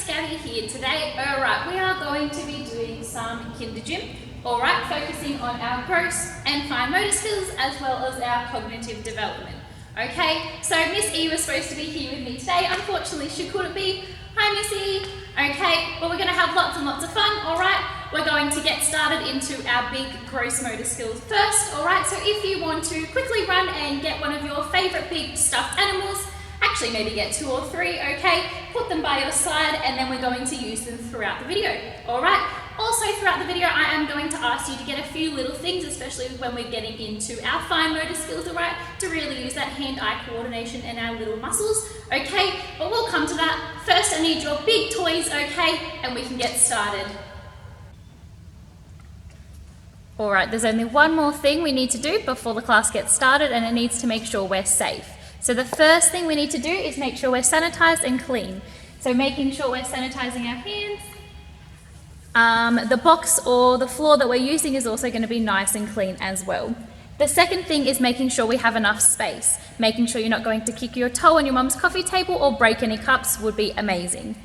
Miss Gabby here today. Alright, we are going to be doing some kinder gym. Alright, focusing on our gross and fine motor skills as well as our cognitive development. Okay, so Miss E was supposed to be here with me today. Unfortunately, she couldn't be. Hi, Miss E. Okay, but we're going to have lots and lots of fun. Alright, we're going to get started into our big gross motor skills first. Alright, so if you want to quickly run and get one of your favourite big stuffed animals, actually maybe get 2 or 3, okay, put them by your side and then we're going to use them throughout the video. Alright, also throughout the video I am going to ask you to get a few little things, especially when we're getting into our fine motor skills, alright, to really use that hand-eye coordination and our little muscles, okay, but we'll come to that. First I need your big toys, okay, and we can get started. Alright, there's only one more thing we need to do before the class gets started, and it needs to make sure we're safe. So the first thing we need to do is make sure we're sanitized and clean. So making sure we're sanitizing our hands. The box or the floor that we're using is also going to be nice and clean as well. The second thing is making sure we have enough space. Making sure you're not going to kick your toe on your mum's coffee table or break any cups would be amazing.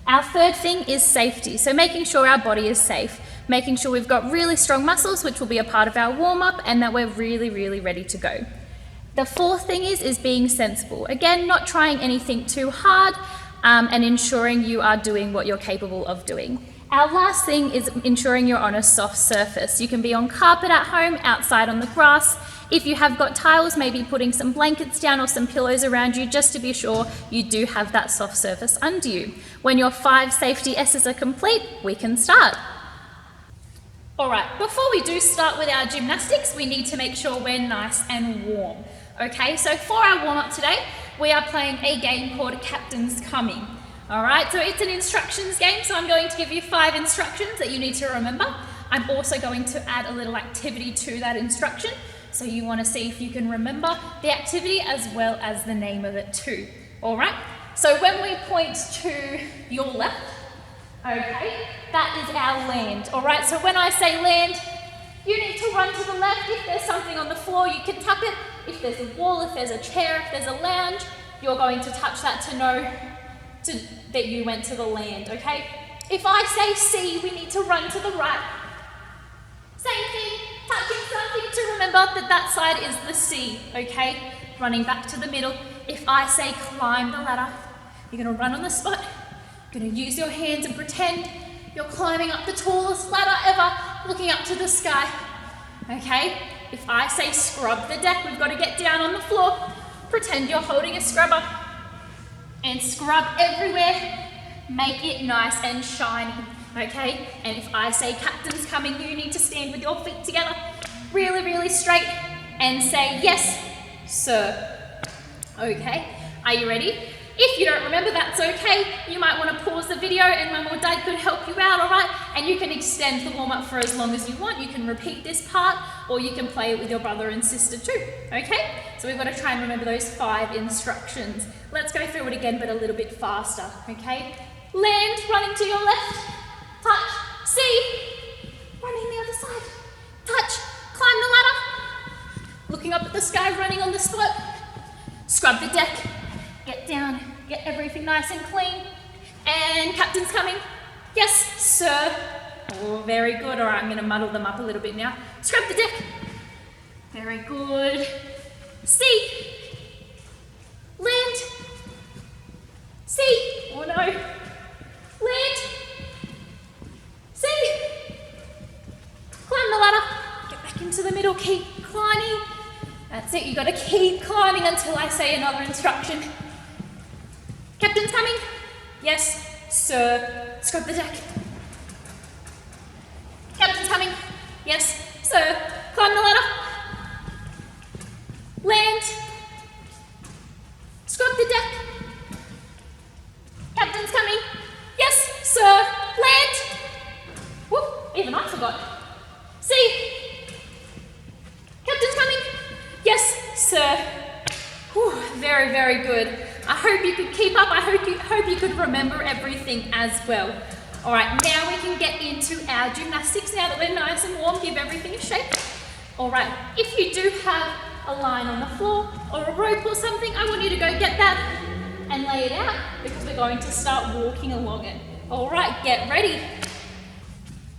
Our third thing is safety. So making sure our body is safe. Making sure we've got really strong muscles, which will be a part of our warm-up, and that we're really, really ready to go. The fourth thing is being sensible. Again, not trying anything too hard and ensuring you are doing what you're capable of doing. Our last thing is ensuring you're on a soft surface. You can be on carpet at home, outside on the grass. If you have got tiles, maybe putting some blankets down or some pillows around you just to be sure you do have that soft surface under you. When your 5 safety S's are complete, we can start. Alright, before we do start with our gymnastics, we need to make sure we're nice and warm. Okay, so for our warm-up today, we are playing a game called Captain's Coming. Alright, so it's an instructions game, so I'm going to give you 5 instructions that you need to remember. I'm also going to add a little activity to that instruction, so you want to see if you can remember the activity as well as the name of it too. Alright, so when we point to your left, okay, that is our land. Alright, so when I say land, you need to run to the left. If there's something on the floor, you can tap it. If there's a wall, if there's a chair, if there's a lounge, you're going to touch that to know that you went to the land, okay? If I say C, we need to run to the right. Same thing, touching something to remember that that side is the C, okay? Running back to the middle. If I say climb the ladder, you're gonna run on the spot. You're gonna use your hands and pretend you're climbing up the tallest ladder ever, looking up to the sky, okay? If I say scrub the deck, we've got to get down on the floor. Pretend you're holding a scrubber and scrub everywhere. Make it nice and shiny, okay? And if I say Captain's Coming, you need to stand with your feet together, really, really straight, and say, yes, sir. Okay, are you ready? If you don't remember, that's okay. You might want to pause the video and Mum or Dad could help you out, alright? And you can extend the warm-up for as long as you want. You can repeat this part or you can play it with your brother and sister too, okay? So we've got to try and remember those 5 instructions. Let's go through it again, but a little bit faster, okay? Land, running to your left. Touch, C, running the other side. Touch, climb the ladder. Looking up at the sky, running on the spot. Scrub the deck. Get down, get everything nice and clean. And Captain's Coming. Yes, sir. Oh, very good. All right, I'm going to muddle them up a little bit now. Scrub the deck. Very good. C. Land. C. Oh no. Land. C. Climb the ladder. Get back into the middle. Keep climbing. That's it. You've got to keep climbing until I say another instruction. Captain's Coming? Yes, sir. Scrub the deck. Captain's Coming? Yes, sir. Climb the ladder. Land. Scrub the deck. Captain's Coming? Yes, sir. Land. Whoop, even I forgot. See? Captain's Coming? Yes, sir. Whew, very, very good. I hope you could keep up. I hope you could remember everything as well. All right, now we can get into our gymnastics now that we're nice and warm, give everything a shake. All right, if you do have a line on the floor or a rope or something, I want you to go get that and lay it out because we're going to start walking along it. All right, get ready.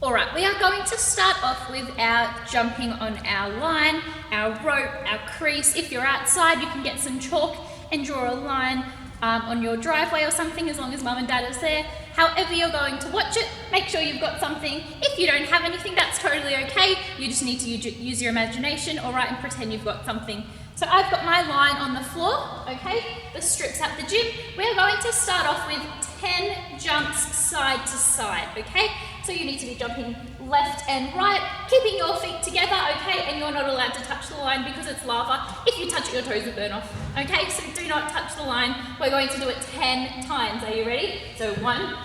All right, we are going to start off with our jumping on our line, our rope, our crease. If you're outside, you can get some chalk and draw a line on your driveway or something, as long as mum and dad is there. However you're going to watch it, make sure you've got something. If you don't have anything, that's totally okay. You just need to use your imagination, all right, and pretend you've got something. So I've got my line on the floor, okay, the strips at the gym. We're going to start off with 10 jumps side to side, okay? So you need to be jumping left and right, keeping your feet together, okay? And you're not allowed to touch the line because it's lava. If you touch it, your toes will burn off, okay? So do not touch the line. We're going to do it 10 times. Are you ready? So 1,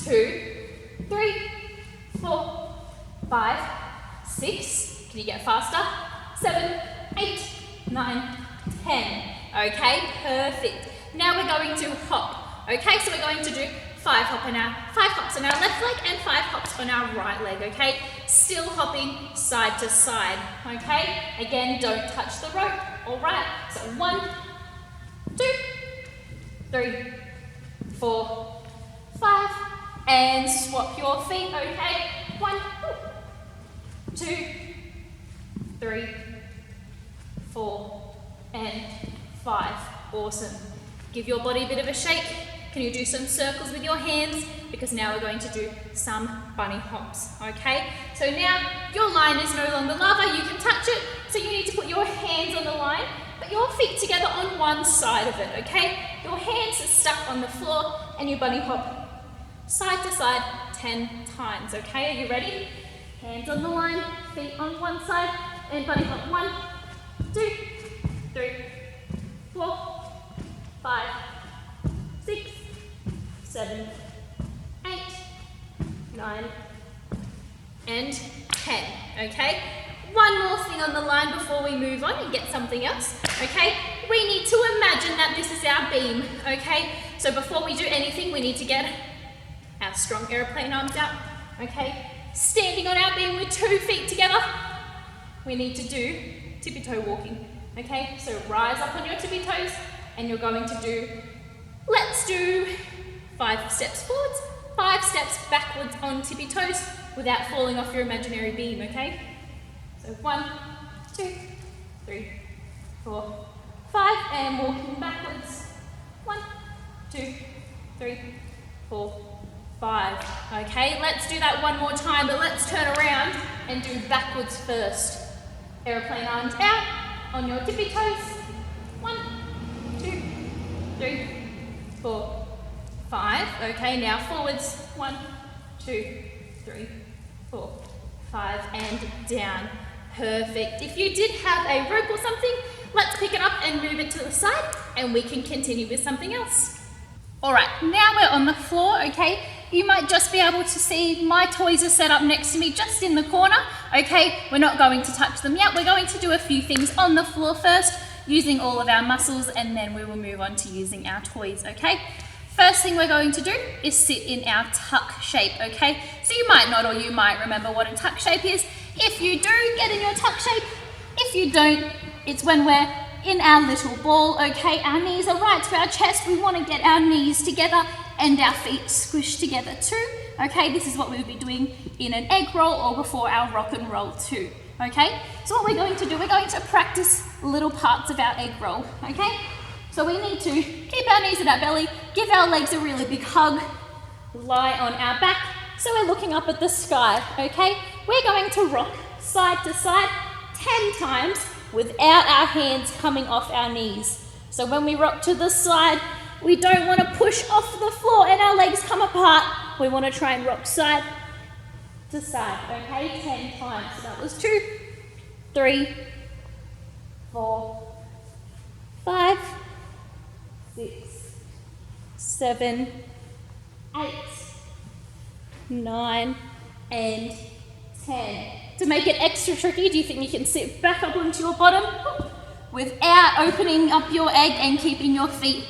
2, 3, 4, 5, 6. Can you get faster? 7, 8, 9, 10. Okay, perfect. Now we're going to hop. Okay, so we're going to do 5 hops on our left leg and 5 hops on our right leg, okay? Still hopping side to side, okay? Again, don't touch the rope, all right? So 1, 2, 3, 4, 5, and swap your feet, okay? 1, 2, 3, 4, and 5. Awesome. Give your body a bit of a shake. Can you do some circles with your hands? Because now we're going to do some bunny hops, okay? So now your line is no longer lava, you can touch it, so you need to put your hands on the line, but your feet together on one side of it, okay? Your hands are stuck on the floor and you bunny hop side to side 10 times, okay? Are you ready? Hands on the line, feet on one side, and bunny hop 1, 2, 3, 4, 5, 6, 7, 8, 9, and 10, okay? One more thing on the line before we move on and get something else, okay? We need to imagine that this is our beam, okay? So before we do anything, we need to get our strong airplane arms out, okay? Standing on our beam with 2 feet together, we need to do tippy-toe walking, okay? So rise up on your tippy toes, and you're going to do, let's do 5 steps forwards, 5 steps backwards on tippy toes without falling off your imaginary beam, okay? So 1, 2, 3, 4, 5, and walking backwards. 1, 2, 3, 4, 5. Okay, let's do that one more time, but let's turn around and do backwards first. Airplane arms out on your tippy toes. 1, 2, 3, 4, 5. Okay, now forwards. 1, 2, 3, 4, 5, and down. Perfect. If you did have a rope or something, let's pick it up and move it to the side, and we can continue with something else. All right, now we're on the floor, okay? You might just be able to see my toys are set up next to me just in the corner, okay? We're not going to touch them yet. We're going to do a few things on the floor first, using all of our muscles, and then we will move on to using our toys, okay? First thing we're going to do is sit in our tuck shape, okay? So you might not, or you might remember what a tuck shape is. If you do, get in your tuck shape. If you don't, it's when we're in our little ball, okay? Our knees are right to our chest. We want to get our knees together and our feet squished together too, okay? This is what we would be doing in an egg roll or before our rock and roll too, okay? So what we're going to do, we're going to practice little parts of our egg roll, okay? So we need to keep our knees at our belly, give our legs a really big hug, lie on our back, so we're looking up at the sky, okay? We're going to rock side to side 10 times without our hands coming off our knees. So when we rock to the side, we don't want to push off the floor and our legs come apart. We want to try and rock side to side, okay? 10 times. So that was 2, 3, 4, 5, 6, 7, 8, 9, and 10. To make it extra tricky, do you think you can sit back up onto your bottom without opening up your egg and keeping your feet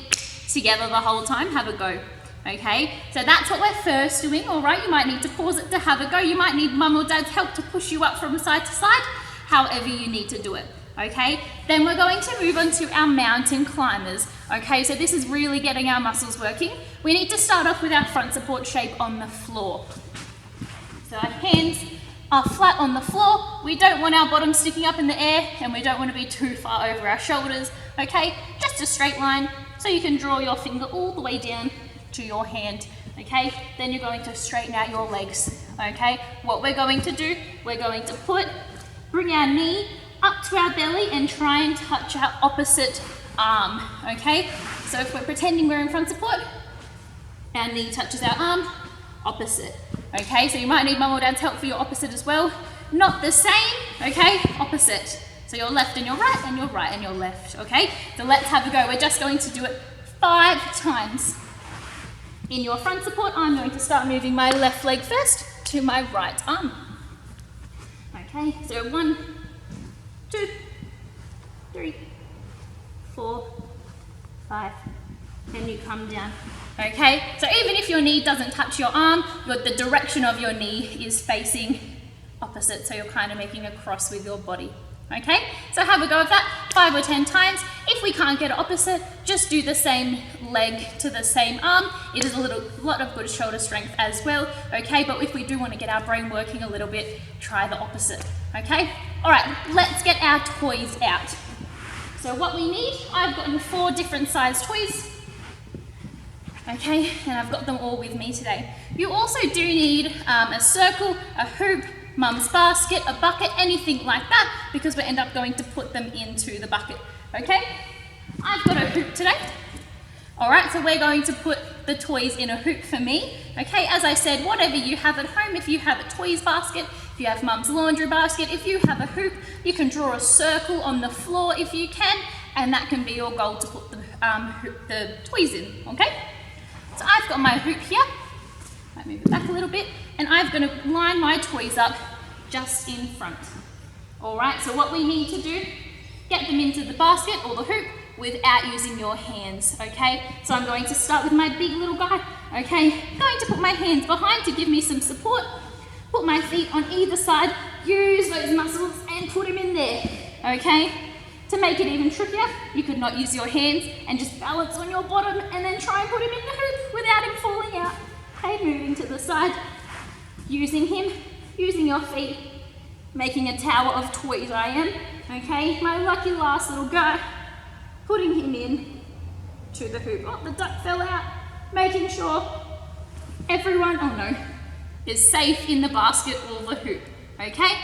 together the whole time? Have a go, okay? So that's what we're first doing, all right? You might need to pause it to have a go. You might need mum or dad's help to push you up from side to side, however you need to do it, okay? Then we're going to move on to our mountain climbers, okay? So this is really getting our muscles working. We need to start off with our front support shape on the floor. So our hands are flat on the floor. We don't want our bottom sticking up in the air, and we don't want to be too far over our shoulders, okay? Just a straight line, so you can draw your finger all the way down to your hand, okay? Then you're going to straighten out your legs, okay? What we're going to do, we're going to bring our knee up to our belly and try and touch our opposite arm, okay? So if we're pretending we're in front support, our knee touches our arm, opposite. Okay, so you might need mum or dad's help for your opposite as well. Not the same, okay? Opposite. So your left and your right, and your right and your left, okay? So let's have a go. We're just going to do it 5 times. In your front support, I'm going to start moving my left leg first to my right arm. Okay, so 1, 2, 3, 4, 5, and you come down. Okay, so even if your knee doesn't touch your arm, the direction of your knee is facing opposite, so you're kind of making a cross with your body. Okay, so have a go of that 5 or 10 times. If we can't get it opposite, just do the same leg to the same arm. It is a lot of good shoulder strength as well, okay, but if we do want to get our brain working a little bit, try the opposite, okay? All right, let's get our toys out. So what we need, I've gotten 4 different size toys. Okay, and I've got them all with me today. You also do need a circle, a hoop, mum's basket, a bucket, anything like that, because we end up going to put them into the bucket, okay? I've got a hoop today. All right, so we're going to put the toys in a hoop for me, okay? As I said, whatever you have at home, if you have a toys basket, if you have mum's laundry basket, if you have a hoop, you can draw a circle on the floor if you can, and that can be your goal to put the toys in, okay? So I've got my hoop here, might move it back a little bit, and I'm going to line my toys up just in front. All right, so what we need to do, get them into the basket or the hoop without using your hands, okay? So I'm going to start with my big little guy, okay? Going to put my hands behind to give me some support, put my feet on either side, use those muscles and put him in there, okay? To make it even trickier, you could not use your hands and just balance on your bottom and then try and put him in the hoop without him falling out. Okay, moving to the side, using him, using your feet, making a tower of toys I am. Okay, my lucky last little guy, putting him in to the hoop. Oh, the duck fell out. Making sure everyone, oh no, is safe in the basket or the hoop. Okay,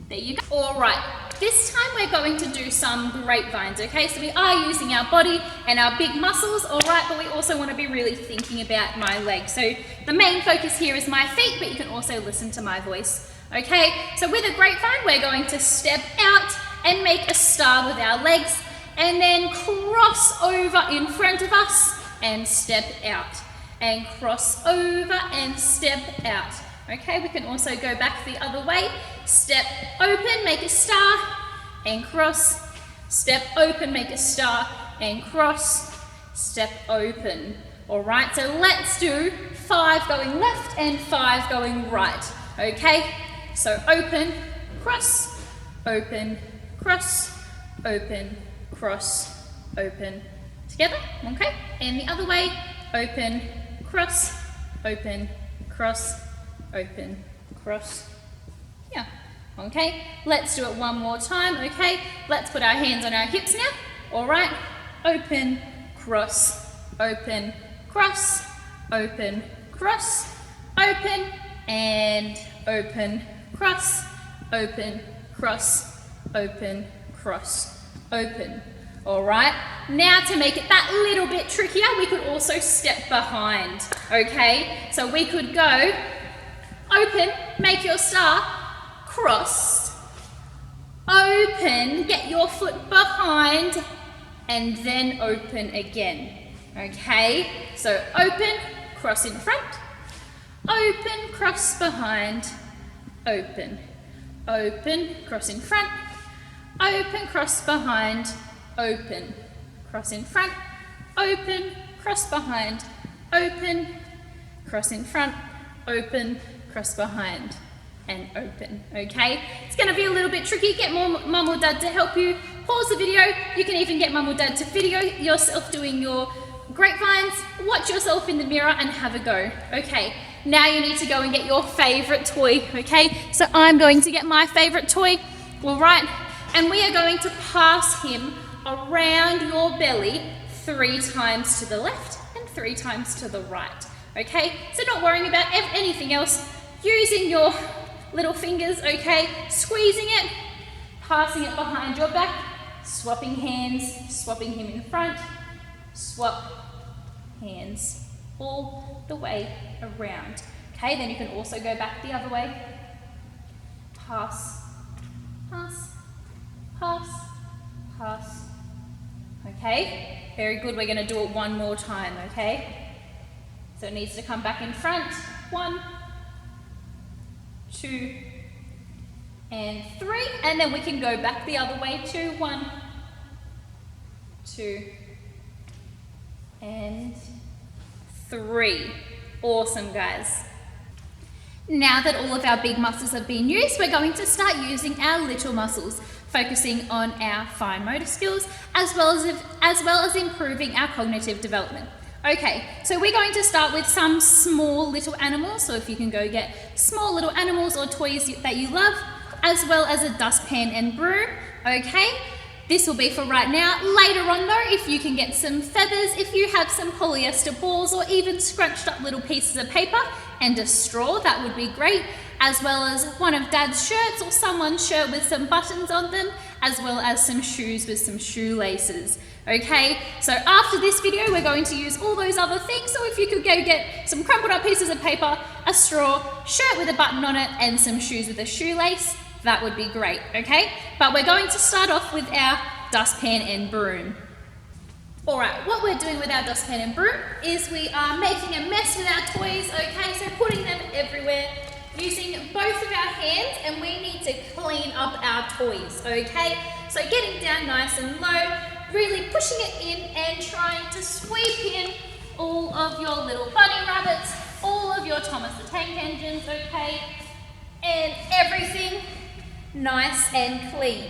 there you go. All right. This time we're going to do some grapevines, okay? So we are using our body and our big muscles, all right, but we also want to be really thinking about my legs. So the main focus here is my feet, but you can also listen to my voice, okay? So with a grapevine, we're going to step out and make a star with our legs, and then cross over in front of us and step out, and cross over and step out. Okay, we can also go back the other way. Step open, make a star, and cross. Step open, make a star, and cross. Step open. All right, so let's do 5 going left and 5 going right. Okay, so open, cross, open, cross, open, cross, open. Together, okay? And the other way, open, cross, open, cross, open, cross, yeah, okay? Let's do it one more time, okay? Let's put our hands on our hips now, all right? Open, cross, open, cross, open, cross, open, and open, cross, open, cross, open, cross, open. All right, now to make it that little bit trickier, we could also step behind, okay? So we could go open, make your star, cross, open, get your foot behind, and then open again, okay? So open, cross in front, open, cross behind, open, open, cross in front, open, cross behind, open, cross in front, open, cross behind, open, cross in front, open, cross behind. and open, okay? It's gonna be a little bit tricky. Get mum or dad to help you. Pause the video. You can even get mum or dad to video yourself doing your grapevines. Watch yourself in the mirror and have a go. Okay, now you need to go and get your favorite toy, okay? So I'm going to get my favorite toy, all right? And we are going to pass him around your belly 3 times to the left and 3 times to the right, okay? So not worrying about anything else, using your little fingers, okay? Squeezing it, passing it behind your back, swapping hands, swapping him in front, swap hands all the way around. Okay, then you can also go back the other way. Pass, pass, pass, pass. Okay, very good. We're going to do it one more time, okay? So it needs to come back in front. 1, 2, and 3. And then we can go back the other way too. 1, 2, and 3. Awesome, guys. Now that all of our big muscles have been used, we're going to start using our little muscles, focusing on our fine motor skills as well as improving our cognitive development. Okay, so we're going to start with some small little animals. So if you can go get small little animals or toys that you love, as well as a dustpan and broom. Okay, this will be for right now. Later on though, if you can get some feathers, if you have some polyester balls or even scrunched up little pieces of paper and a straw, that would be great, as well as one of Dad's shirts or someone's shirt with some buttons on them, as well as some shoes with some shoelaces. Okay, so after this video, we're going to use all those other things. So if you could go get some crumpled up pieces of paper, a straw, shirt with a button on it, and some shoes with a shoelace, that would be great, okay? But we're going to start off with our dustpan and broom. All right, what we're doing with our dustpan and broom is we are making a mess with our toys, okay? So putting them everywhere, using both of our hands, and we need to clean up our toys, okay? So getting down nice and low, really pushing it in and trying to sweep in all of your little bunny rabbits, all of your Thomas the Tank Engines, okay? And everything nice and clean.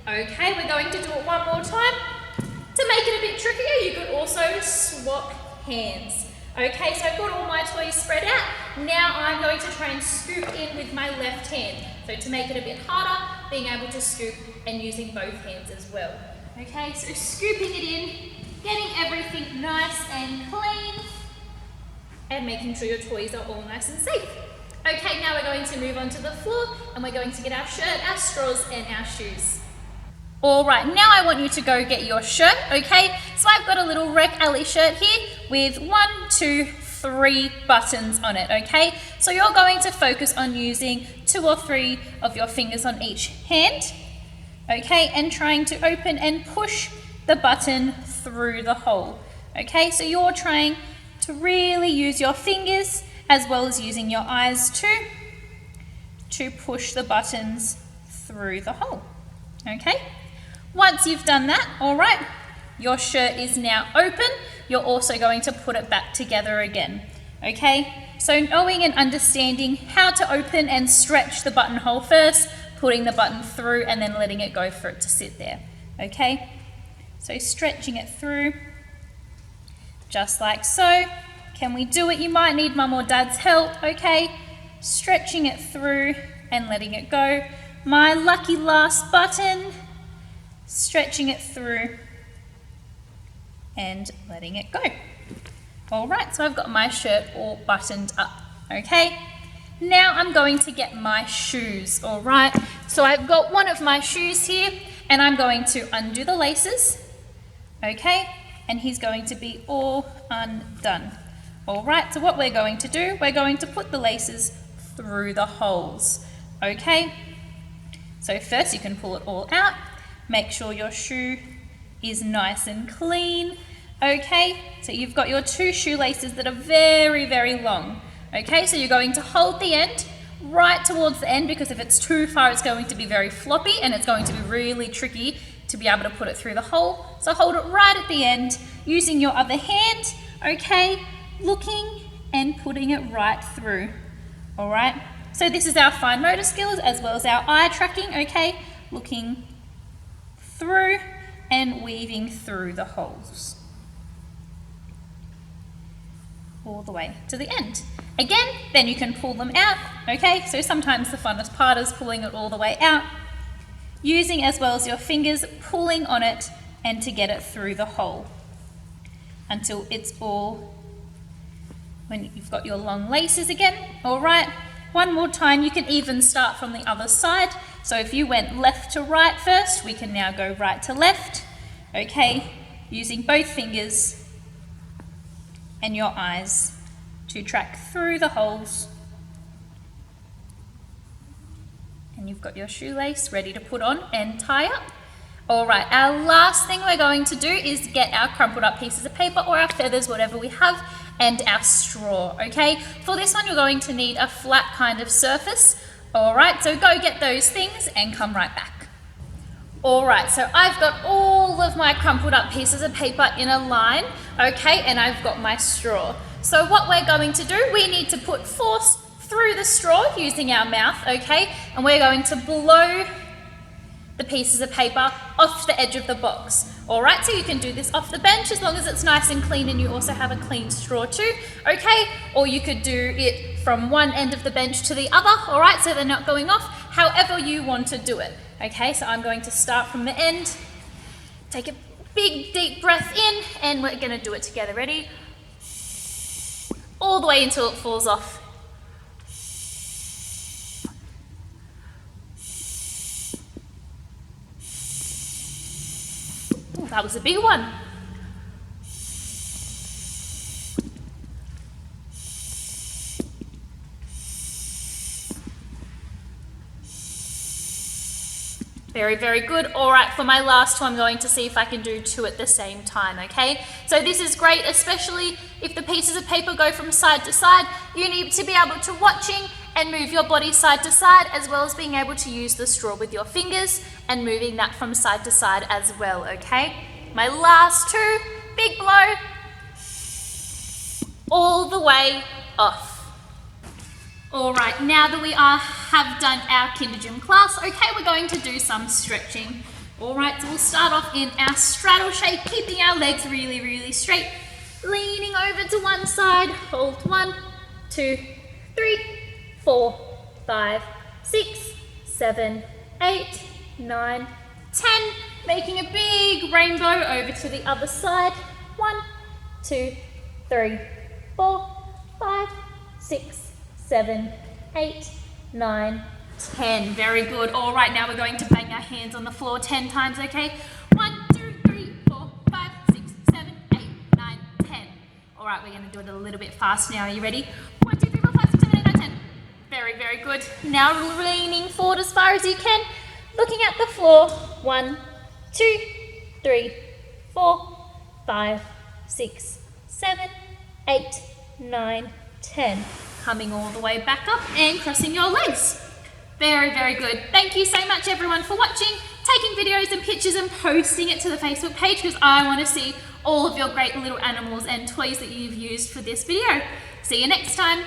Okay, we're going to do it one more time. To make it a bit trickier, you could also swap hands. Okay, so I've got all my toys spread out. Now I'm going to try and scoop in with my left hand. So to make it a bit harder, being able to scoop and using both hands as well. Okay, so scooping it in, getting everything nice and clean, and making sure your toys are all nice and safe. Okay, now we're going to move on to the floor and we're going to get our shirt, our straws, and our shoes. All right, now I want you to go get your shirt, okay? So I've got a little Rec Alley shirt here with 1, 2, 3 buttons on it, okay? So you're going to focus on using 2 or 3 of your fingers on each hand, okay? And trying to open and push the button through the hole, okay? So you're trying to really use your fingers as well as using your eyes too to push the buttons through the hole, okay? Once you've done that, all right, your shirt is now open. You're also going to put it back together again, okay? So knowing and understanding how to open and stretch the buttonhole first, putting the button through and then letting it go for it to sit there, okay? So stretching it through, just like so. Can we do it? You might need mum or dad's help, okay? Stretching it through and letting it go. My lucky last button, stretching it through and letting it go. All right, so I've got my shirt all buttoned up, okay? Now I'm going to get my shoes, all right? So I've got one of my shoes here and I'm going to undo the laces, okay? And he's going to be all undone. All right, so what we're going to do, we're going to put the laces through the holes, okay? So first you can pull it all out. Make sure your shoe is nice and clean, okay? So you've got your 2 shoelaces that are very, very long, okay? So you're going to hold the end right towards the end because if it's too far, it's going to be very floppy and it's going to be really tricky to be able to put it through the hole. So hold it right at the end using your other hand, okay? Looking and putting it right through, all right? So this is our fine motor skills as well as our eye tracking, okay? Looking through and weaving through the holes. All the way to the end. Again, then you can pull them out, okay? So sometimes the funnest part is pulling it all the way out, using as well as your fingers, pulling on it and to get it through the hole until it's all, when you've got your long laces again. All right, one more time, you can even start from the other side. So if you went left to right first, we can now go right to left, okay? Using both fingers and your eyes to track through the holes. And you've got your shoelace ready to put on and tie up. All right, our last thing we're going to do is get our crumpled up pieces of paper or our feathers, whatever we have, and our straw, okay? For this one, you're going to need a flat kind of surface. All right, so go get those things and come right back. All right, so I've got all of my crumpled up pieces of paper in a line, okay, and I've got my straw. So what we're going to do, we need to put force through the straw using our mouth, okay, and we're going to blow the pieces of paper off the edge of the box. All right, so you can do this off the bench as long as it's nice and clean and you also have a clean straw too, okay, or you could do it from one end of the bench to the other, all right, so they're not going off, however you want to do it. Okay, so I'm going to start from the end, take a big deep breath in, and we're going to do it together. Ready? All the way until it falls off. Ooh, that was a big one. Very, very good. All right, for my last two, I'm going to see if I can do two at the same time, okay? So this is great, especially if the pieces of paper go from side to side. You need to be able to watching and move your body side to side, as well as being able to use the straw with your fingers and moving that from side to side as well, okay? My last two, big blow, all the way off. All right, now that we have done our kinder gym class, okay, we're going to do some stretching. All right, so we'll start off in our straddle shape, keeping our legs really, really straight, leaning over to one side, hold 1, 2, 3, 4, 5, 6, 7, 8, 9, 10, making a big rainbow over to the other side. 1, 2, 3, 4, 5, 6, 7, 8, 9, 10. Very good. All right, now we're going to bang our hands on the floor 10 times, okay? 1, 2, 3, 4, 5, 6, 7, 8, 9, 10. All right, we're going to do it a little bit fast now. Are you ready? 1, 2, 3, 4, 5, 6, 7, 8, 9, 10. Very, very good. Now leaning forward as far as you can, looking at the floor. 1, 2, 3, 4, 5, 6, 7, 8, 9, 10. Coming all the way back up and crossing your legs. Very, very good. Thank you so much everyone for watching, taking videos and pictures and posting it to the Facebook page, because I want to see all of your great little animals and toys that you've used for this video. See you next time.